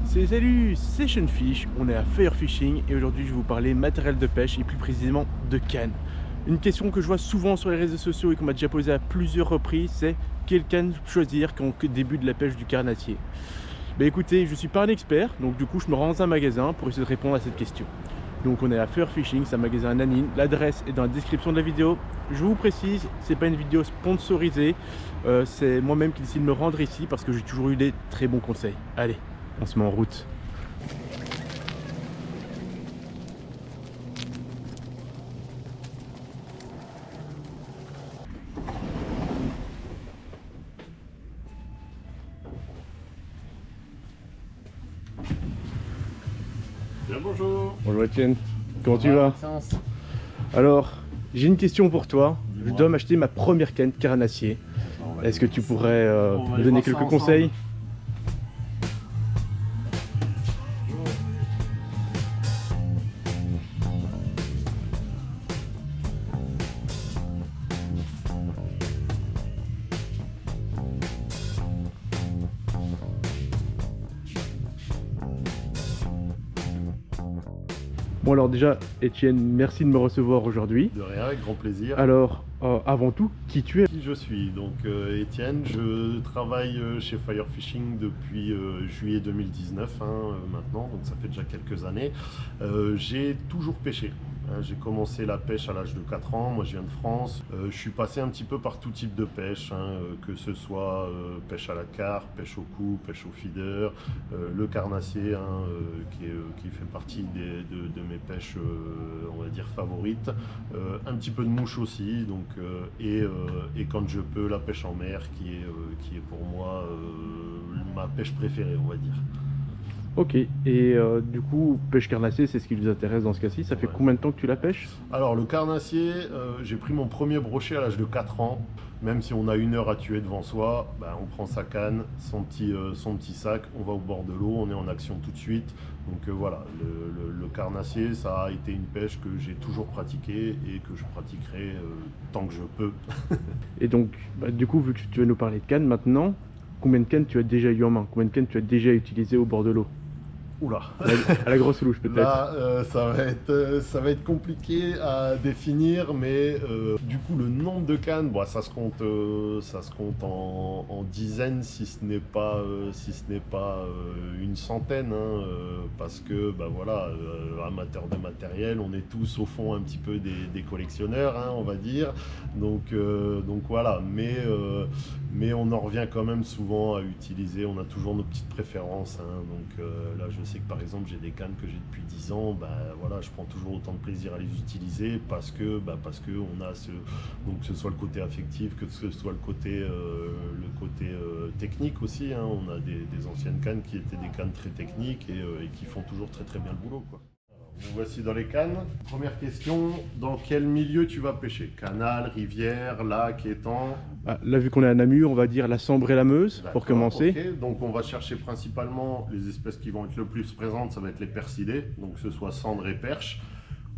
Salut, c'est Seanfish, on est à Firefishing et aujourd'hui je vais vous parler matériel de pêche et plus précisément de canne. Une question que je vois souvent sur les réseaux sociaux et qu'on m'a déjà posée à plusieurs reprises, c'est quelle canne choisir quand on débute la pêche du carnassier. Écoutez, je suis pas un expert, donc du coup je me rends dans un magasin pour essayer de répondre à cette question. Donc on est à Firefishing, c'est un magasin à Nanine, l'adresse est dans la description de la vidéo. Je vous précise, c'est pas une vidéo sponsorisée, c'est moi-même qui décide de me rendre ici parce que j'ai toujours eu des très bons conseils. Allez, on se met en route. Bien, bonjour. Bonjour Etienne, comment tu vas? Alors, j'ai une question pour toi. Je dois m'acheter ma première canne carnassier. Est-ce que tu pourrais me donner quelques conseils? Bon alors déjà, Etienne, merci de me recevoir aujourd'hui. De rien, avec grand plaisir. Alors, avant tout, qui tu es? Qui je suis? Donc Étienne, je travaille chez Firefishing depuis juillet 2019 maintenant, donc ça fait déjà quelques années. J'ai toujours pêché. J'ai commencé la pêche à l'âge de 4 ans, moi je viens de France. Je suis passé un petit peu par tout type de pêche, que ce soit pêche à la carpe, pêche au coup, pêche au feeder, le carnassier qui fait partie de mes pêches, on va dire, favorites. Un petit peu de mouche aussi, donc, et quand je peux, la pêche en mer qui est pour moi ma pêche préférée, on va dire. Ok, et du coup, pêche carnassier, c'est ce qui vous intéresse dans ce cas-ci. Ça fait combien de temps que tu la pêches? Alors le carnassier, j'ai pris mon premier brochet à l'âge de 4 ans. Même si on a 1 heure à tuer devant soi, on prend sa canne, son petit sac, on va au bord de l'eau, on est en action tout de suite. Donc voilà, le carnassier, ça a été une pêche que j'ai toujours pratiquée et que je pratiquerai tant que je peux. Et donc, du coup, vu que tu vas nous parler de canne maintenant, combien de cannes tu as déjà eu en main? Combien de cannes tu as déjà utilisé au bord de l'eau? Oula. À la grosse louche peut-être. Là, ça va être compliqué à définir, mais du coup le nombre de cannes, ça se compte en dizaines, si ce n'est pas une centaine, parce que voilà, amateurs de matériel, on est tous au fond un petit peu des collectionneurs, on va dire. Donc voilà, mais on en revient quand même souvent à utiliser, on a toujours nos petites préférences, donc là je sais que par exemple j'ai des cannes que j'ai depuis 10 ans, voilà, je prends toujours autant de plaisir à les utiliser parce que on a donc que ce soit le côté affectif, que ce soit le côté technique aussi, on a des anciennes cannes qui étaient des cannes très techniques et qui font toujours très très bien le boulot, quoi. Nous voici dans les cannes. Première question, dans quel milieu tu vas pêcher? Canal, rivière, lac, étang? Là, vu qu'on est à Namur, on va dire la Sambre et la Meuse, pour commencer. Okay. Donc on va chercher principalement les espèces qui vont être le plus présentes, ça va être les percidés, donc que ce soit cendre et perche.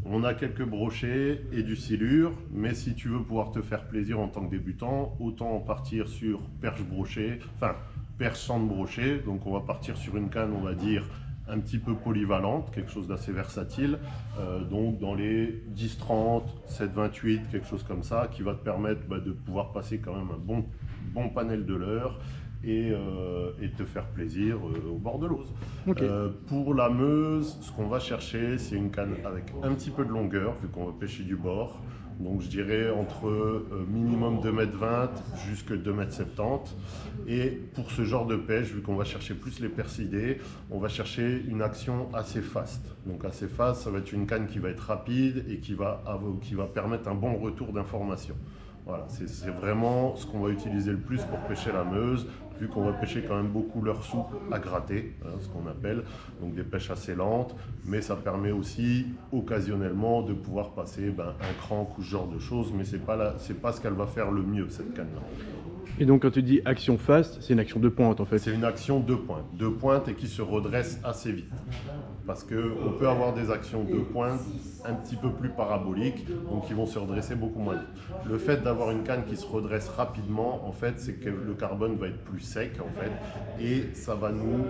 On a quelques brochets et du silure, mais si tu veux pouvoir te faire plaisir en tant que débutant, autant partir sur perche brochet, enfin perche cendre brochet. Donc on va partir sur une canne, on va dire, un petit peu polyvalente, quelque chose d'assez versatile, donc dans les 10-30, 7-28, quelque chose comme ça, qui va te permettre de pouvoir passer quand même un bon panel de leurre et te faire plaisir au bord de l'eau. Okay. Pour la Meuse, ce qu'on va chercher, c'est une canne avec un petit peu de longueur, vu qu'on va pêcher du bord. Donc je dirais entre minimum 2,20 m jusqu'à 2,70 m. Et pour ce genre de pêche, vu qu'on va chercher plus les percidés, on va chercher une action assez fast. Donc assez fast, ça va être une canne qui va être rapide et qui va permettre un bon retour d'information. Voilà, c'est vraiment ce qu'on va utiliser le plus pour pêcher la Meuse, vu qu'on va pêcher quand même beaucoup leurre souple à gratter, ce qu'on appelle, donc des pêches assez lentes, mais ça permet aussi occasionnellement de pouvoir passer un crank ou ce genre de choses, mais c'est pas ce qu'elle va faire le mieux, cette canne-là. Et donc quand tu dis action fast, c'est une action de pointe en fait? C'est une action de pointe et qui se redresse assez vite. Parce qu'on peut avoir des actions de pointe un petit peu plus paraboliques, donc qui vont se redresser beaucoup moins vite. Le fait d'avoir une canne qui se redresse rapidement, en fait, c'est que le carbone va être plus sec, en fait, et ça va nous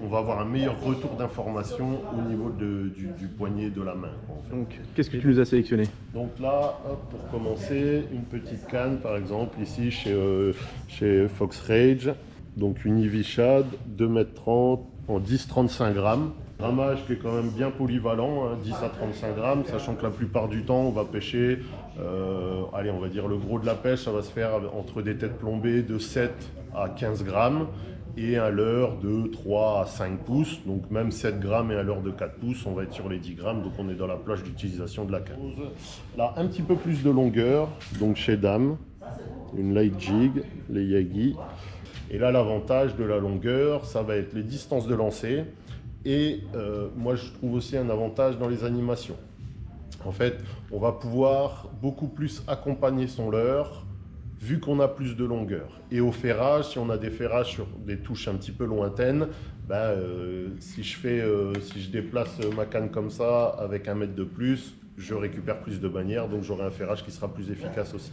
on va avoir un meilleur retour d'information au niveau du poignet de la main. En fait. Donc, qu'est-ce que tu nous as sélectionné? Donc là, hop, pour commencer, une petite canne, par exemple, ici chez Fox Rage. Donc une Ivy Shad, 2,30 m en 10-35 grammes. Grammage qui est quand même bien polyvalent, hein, 10 à 35 grammes, sachant que la plupart du temps, on va pêcher, allez, on va dire le gros de la pêche, ça va se faire entre des têtes plombées de 7 à 15 grammes et un leurre de 3 à 5 pouces. Donc même 7 grammes et un leurre de 4 pouces, on va être sur les 10 grammes, donc on est dans la plage d'utilisation de la canne. Là, un petit peu plus de longueur, donc chez Dame, une light jig, les Yagi. Et là, l'avantage de la longueur, ça va être les distances de lancer. Et moi, je trouve aussi un avantage dans les animations. En fait, on va pouvoir beaucoup plus accompagner son leurre, vu qu'on a plus de longueur. Et au ferrage, si on a des ferrages sur des touches un petit peu lointaines, ben, si je déplace ma canne comme ça, avec 1 mètre de plus, je récupère plus de bannières, donc j'aurai un ferrage qui sera plus efficace aussi.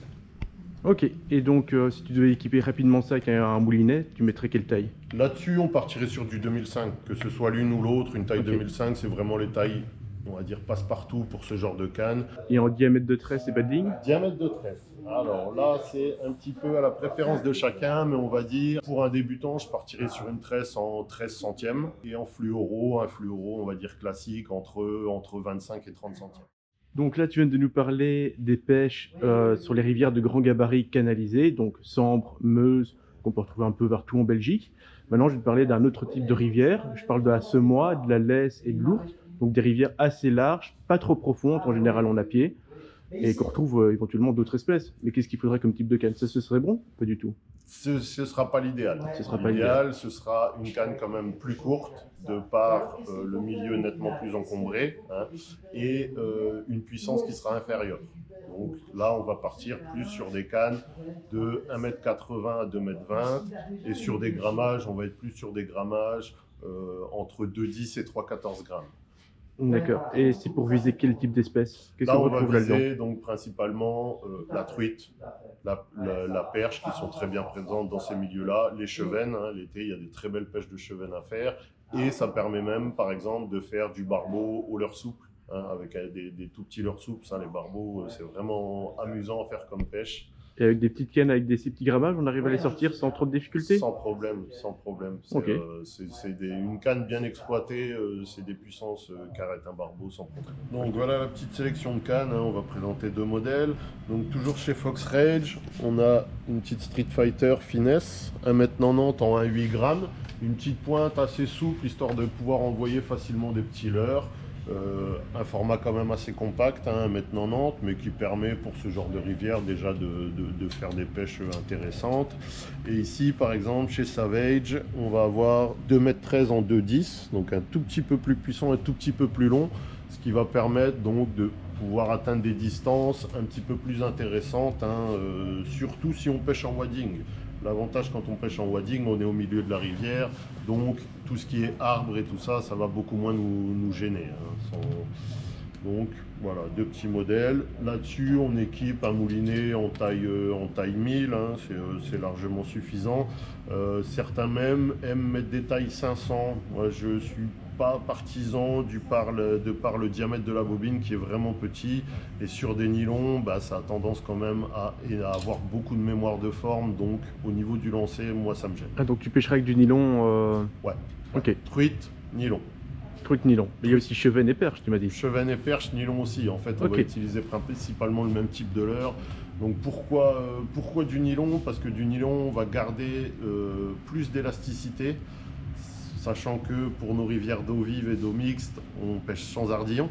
Ok, et donc si tu devais équiper rapidement ça avec un moulinet, tu mettrais quelle taille? Là-dessus, on partirait sur du 2005, que ce soit l'une ou l'autre. Une taille 2005, c'est vraiment les tailles, on va dire, passe-partout pour ce genre de canne. Et en diamètre de tresse et paddling? Diamètre de tresse. Alors là, c'est un petit peu à la préférence de chacun, mais on va dire, pour un débutant, je partirais sur une tresse en 13 centièmes. Et en fluoro, un fluoro, on va dire classique, entre 25 et 30 centièmes. Donc là, tu viens de nous parler des pêches sur les rivières de grand gabarit canalisées, donc Sambre, Meuse, qu'on peut retrouver un peu partout en Belgique. Maintenant, je vais te parler d'un autre type de rivière. Je parle de la Semois, de la Lesse et de l'Ourthe, donc des rivières assez larges, pas trop profondes, en général en à pied, et qu'on retrouve éventuellement d'autres espèces. Mais qu'est-ce qu'il faudrait comme type de canne? Ça, ce serait bon? Pas du tout. Ce ne sera pas l'idéal. Ce sera pas l'idéal. Ce sera une canne quand même plus courte, de par le milieu nettement plus encombré, hein, et une puissance qui sera inférieure. Donc là, on va partir plus sur des cannes de 1,80 m à 2,20 m, et sur des grammages, on va être plus sur des grammages entre 2,10 et 3,14 grammes. D'accord. Et c'est pour viser quel type d'espèce? Qu'est-ce Là, qu'on on va retrouve viser là-dedans? donc principalement la truite, la perche, qui sont très bien présentes dans ces milieux-là, les chevennes, hein, l'été, il y a des très belles pêches de chevennes à faire, et ça permet même, par exemple, de faire du barbeau au leurre souple, hein, avec des tout petits leurres souples. Ça, les barbeaux, c'est vraiment amusant à faire comme pêche. Et avec des petites cannes avec ces petits grammages, on arrive à les sortir sans trop de difficultés? Sans problème, sans problème. Okay. Une canne bien exploitée, c'est des puissances qu'arrête un barbeau sans problème. Donc voilà la petite sélection de cannes, hein. On va présenter 2 modèles. Donc toujours chez Fox Rage, on a une petite Street Fighter Finesse, 1,90 m en 1,8 g, une petite pointe assez souple, histoire de pouvoir envoyer facilement des petits leurres. Un format quand même assez compact, hein, 1,90 m, mais qui permet pour ce genre de rivière déjà de faire des pêches intéressantes. Et ici, par exemple, chez Savage, on va avoir 2,13 m en 2,10 m, donc un tout petit peu plus puissant et un tout petit peu plus long, ce qui va permettre donc de pouvoir atteindre des distances un petit peu plus intéressantes, hein, surtout si on pêche en wading. L'avantage quand on pêche en wading, on est au milieu de la rivière, donc tout ce qui est arbre et tout ça, ça va beaucoup moins nous gêner, hein, Donc voilà, 2 petits modèles. Là-dessus, on équipe un moulinet en taille 1000, hein, c'est largement suffisant. Certains même aiment mettre des tailles 500. Moi, je suis pas partisan de par le diamètre de la bobine qui est vraiment petit, et sur des nylons, bah, ça a tendance quand même à avoir beaucoup de mémoire de forme, donc au niveau du lancer, moi ça me gêne. Ah, donc tu pêcherais avec du nylon Ouais. Ok. Truite, nylon. Truite, nylon. Mais il y a aussi cheven et perche, tu m'as dit. Cheven et perche, nylon aussi. En fait, on va utiliser principalement le même type de leurre. Donc pourquoi du nylon? Parce que du nylon, on va garder plus d'élasticité, sachant que pour nos rivières d'eau vive et d'eau mixte, on pêche sans ardillon.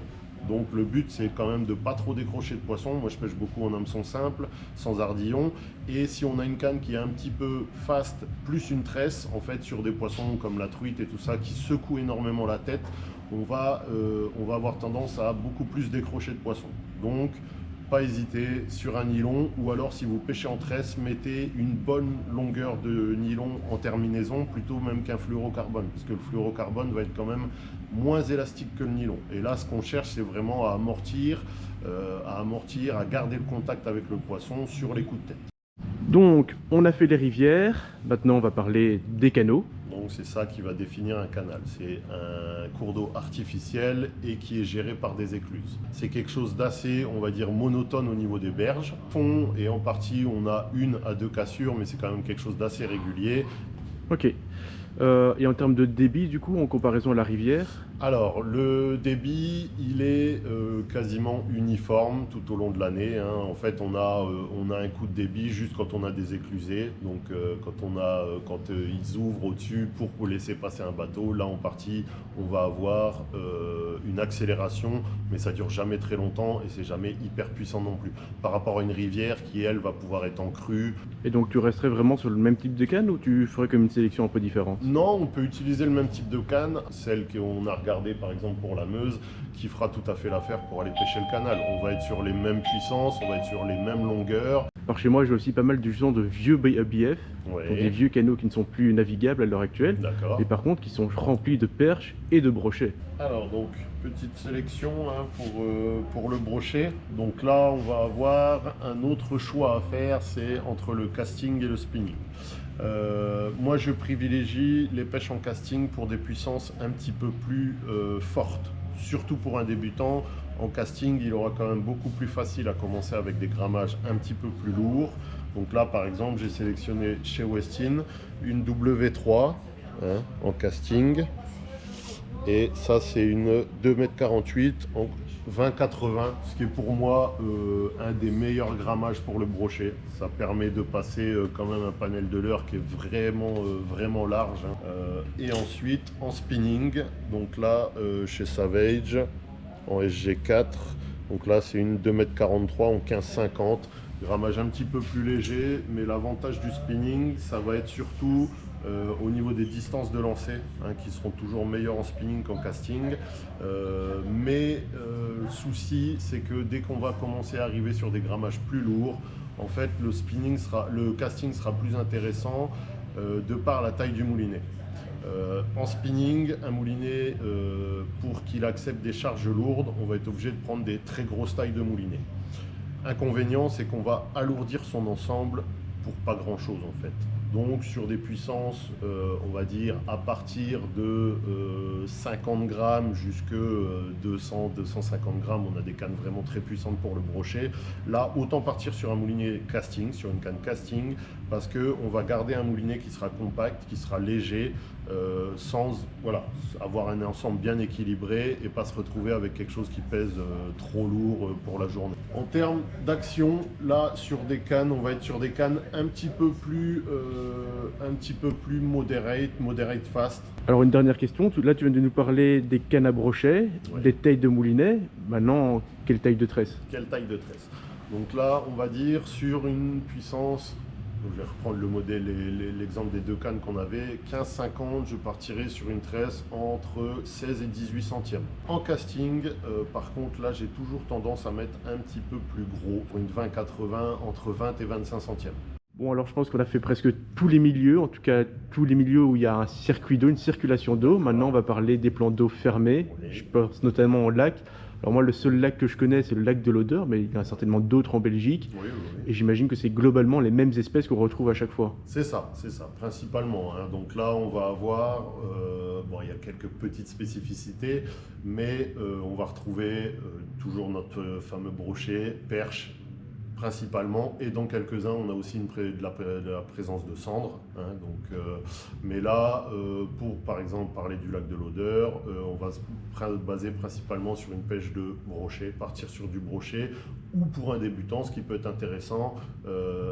Donc le but, c'est quand même de ne pas trop décrocher de poissons. Moi, je pêche beaucoup en hameçon simple, sans ardillon. Et si on a une canne qui est un petit peu fast, plus une tresse, en fait, sur des poissons comme la truite et tout ça, qui secouent énormément la tête, on va avoir tendance à beaucoup plus décrocher de poissons. Donc, pas hésiter sur un nylon, ou alors si vous pêchez en tresse, mettez une bonne longueur de nylon en terminaison, plutôt même qu'un fluorocarbone, parce que le fluorocarbone va être quand même moins élastique que le nylon. Et là, ce qu'on cherche, c'est vraiment à amortir, à garder le contact avec le poisson sur les coups de tête. Donc, on a fait les rivières, maintenant on va parler des canaux. Donc donc c'est ça qui va définir un canal. C'est un cours d'eau artificiel et qui est géré par des écluses. C'est quelque chose d'assez, on va dire, monotone au niveau des berges. Fond, et en partie, on a 1 à 2 cassures, mais c'est quand même quelque chose d'assez régulier. Ok. Et en termes de débit, du coup, en comparaison à la rivière? Alors, le débit, il est quasiment uniforme tout au long de l'année, hein. En fait, on a un coup de débit juste quand on a des éclusées. Donc, quand ils ouvrent au-dessus pour laisser passer un bateau, là, en partie, on va avoir une accélération, mais ça dure jamais très longtemps et c'est jamais hyper puissant non plus. Par rapport à une rivière qui, elle, va pouvoir être en crue. Et donc, tu resterais vraiment sur le même type de canne ou tu ferais comme une sélection un peu différente? Non, on peut utiliser le même type de canne, celle qu'on a regardée par exemple pour la Meuse, qui fera tout à fait l'affaire pour aller pêcher le canal. On va être sur les mêmes puissances, on va être sur les mêmes longueurs. Alors chez moi, j'ai aussi pas mal de gens de vieux BF, Ouais. donc des vieux canaux qui ne sont plus navigables à l'heure actuelle, D'accord. et par contre qui sont remplis de perches et de brochets. Alors donc, petite sélection hein, pour le brochet. Donc là, on va avoir un autre choix à faire, c'est entre le casting et le spinning. Moi, je privilégie les pêches en casting pour des puissances un petit peu plus fortes. Surtout pour un débutant, en casting, il aura quand même beaucoup plus facile à commencer avec des grammages un petit peu plus lourds. Donc là, par exemple, j'ai sélectionné chez Westin une W3 hein, en casting. Et ça, c'est une 2,48 m en 20,80, ce qui est pour moi un des meilleurs grammages pour le brochet. Ça permet de passer quand même un panel de leurre qui est vraiment large. Hein. Et ensuite, en spinning, donc là, chez Savage, en SG4, donc là, c'est une 2,43 m en 15,50. Grammage un petit peu plus léger, mais l'avantage du spinning, ça va être surtout au niveau des distances de lancer, hein, qui seront toujours meilleures en spinning qu'en casting. Mais le souci, c'est que dès qu'on va commencer à arriver sur des grammages plus lourds, en fait, le casting sera plus intéressant de par la taille du moulinet. En spinning, un moulinet, pour qu'il accepte des charges lourdes, on va être obligé de prendre des très grosses tailles de moulinet. Inconvénient, c'est qu'on va alourdir son ensemble pour pas grand chose en fait. Donc sur des puissances, on va dire à partir de 50 grammes jusqu'à 200-250 grammes, on a des cannes vraiment très puissantes pour le brochet. Là, autant partir sur un moulinet casting, sur une canne casting, parce qu'on va garder un moulinet qui sera compact, qui sera léger, sans avoir un ensemble bien équilibré et pas se retrouver avec quelque chose qui pèse trop lourd pour la journée. En termes d'action, là sur des cannes, on va être sur des cannes un petit peu plus moderate fast. Alors une dernière question, là tu viens de nous parler des cannes à brochet, Ouais. des tailles de moulinet, maintenant quelle taille de tresse? Quelle taille de tresse? Donc là, on va dire sur une puissance, je vais reprendre le modèle, l'exemple des deux cannes qu'on avait, 15-50, je partirai sur une tresse entre 16 et 18 centièmes. En casting, par contre, là, j'ai toujours tendance à mettre un petit peu plus gros, pour une 20-80, entre 20 et 25 centièmes. Bon alors je pense qu'on a fait presque tous les milieux, en tout cas tous les milieux où il y a un circuit d'eau, une circulation d'eau. Maintenant on va parler des plans d'eau fermés, Oui. je pense notamment au lac. Alors moi le seul lac que je connais c'est le lac de l'Odeur, mais il y en a certainement d'autres en Belgique. Oui. Et j'imagine que c'est globalement les mêmes espèces qu'on retrouve à chaque fois. C'est ça, principalement. Hein. Donc là, on va avoir, il y a quelques petites spécificités, mais on va retrouver toujours notre fameux brochet, perche, principalement, et dans quelques-uns, on a aussi de la présence de cendres. Hein. Mais là, pour par exemple parler du lac de l'Odeur, on va se baser principalement sur une pêche de brochet, partir sur du brochet, ou pour un débutant, ce qui peut être intéressant,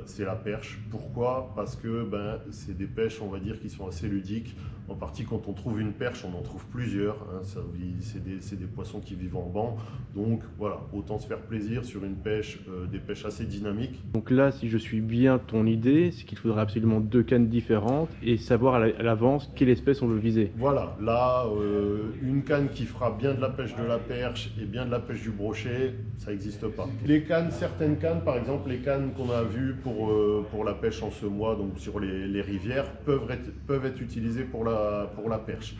c'est la perche. Pourquoi? Parce que c'est des pêches, on va dire, qui sont assez ludiques. En partie, quand on trouve une perche, on en trouve plusieurs. Hein. C'est des poissons qui vivent en banc. Donc voilà, autant se faire plaisir sur une pêche, des pêches assez dynamiques. Donc là, si je suis bien ton idée, c'est qu'il faudra absolument deux cannes différentes et savoir à l'avance quelle espèce on veut viser. Voilà, là, une canne qui fera bien de la pêche de la perche et bien de la pêche du brochet, ça n'existe pas. Les cannes, certaines cannes, par exemple les cannes qu'on a vues pour la pêche en semois, donc sur les rivières, peuvent être utilisées pour la perche.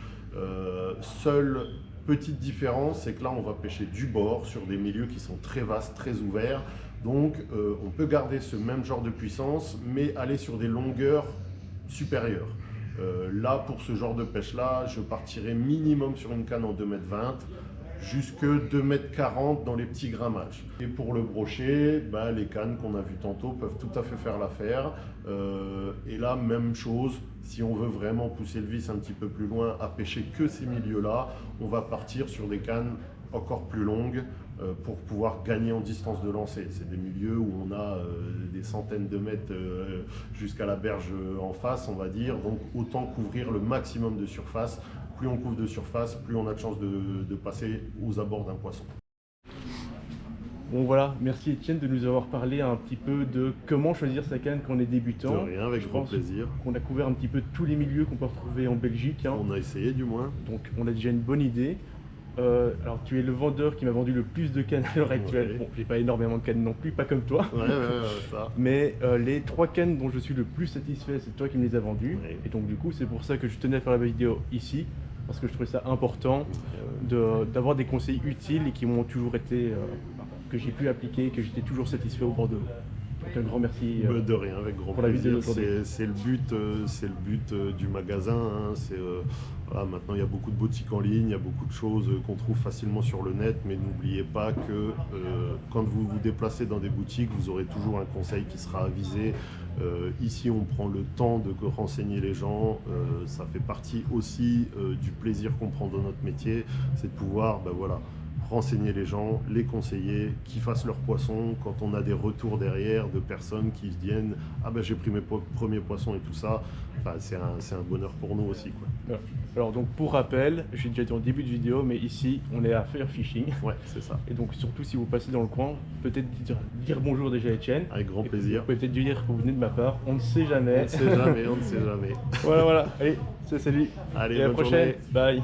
Seule petite différence, c'est que là, on va pêcher du bord sur des milieux qui sont très vastes, très ouverts. Donc, on peut garder ce même genre de puissance, mais aller sur des longueurs supérieures. Là, pour ce genre de pêche-là, je partirai minimum sur une canne en 2,20 m jusque 2,40 m dans les petits grammages. Et pour le brochet, les cannes qu'on a vues tantôt peuvent tout à fait faire l'affaire. Et là, même chose, si on veut vraiment pousser le vice un petit peu plus loin, à pêcher que ces milieux-là, on va partir sur des cannes encore plus longues pour pouvoir gagner en distance de lancer. C'est des milieux où on a des centaines de mètres jusqu'à la berge en face, on va dire, donc autant couvrir le maximum de surface. Plus on couvre de surface, plus on a de chances de passer aux abords d'un poisson. Bon voilà, merci Étienne de nous avoir parlé un petit peu de comment choisir sa canne quand on est débutant. De rien, avec grand plaisir. On a couvert un petit peu tous les milieux qu'on peut retrouver en Belgique. On a essayé du moins. Donc on a déjà une bonne idée. Alors tu es le vendeur qui m'a vendu le plus de cannes à l'heure actuelle. Ouais. Bon, j'ai pas énormément de cannes non plus, pas comme toi. Ouais, ça. Mais les 3 cannes dont je suis le plus satisfait, c'est toi qui me les as vendues. Ouais. Et donc du coup, c'est pour ça que je tenais à faire la vidéo ici, parce que je trouvais ça important d'avoir des conseils utiles et qui m'ont toujours été, que j'ai pu appliquer, que j'étais toujours satisfait au bord de l'eau. Donc un grand merci de rien, avec grand pour la vidéo plaisir. d'aujourd'hui. C'est le but du magasin. Hein. Voilà, maintenant, il y a beaucoup de boutiques en ligne, il y a beaucoup de choses qu'on trouve facilement sur le net, mais n'oubliez pas que quand vous vous déplacez dans des boutiques, vous aurez toujours un conseil qui sera avisé. Ici, on prend le temps de renseigner les gens. Ça fait partie aussi du plaisir qu'on prend dans notre métier, c'est de pouvoir, voilà, renseigner les gens, les conseiller, qu'ils fassent leurs poissons. Quand on a des retours derrière de personnes qui se disent « Ah ben j'ai pris mes premiers poissons et tout ça », c'est un bonheur pour nous aussi, quoi. Voilà. Alors donc pour rappel, j'ai déjà dit en début de vidéo, mais ici on est à Fair Fishing. Ouais, c'est ça. Et donc surtout si vous passez dans le coin, peut-être dire bonjour déjà à Étienne. Avec grand plaisir. Vous pouvez peut-être dire que vous venez de ma part, on ne sait jamais. On ne sait jamais, on ne sait jamais. Voilà, allez, salut. Allez, et à la bonne prochaine. journée. Bye.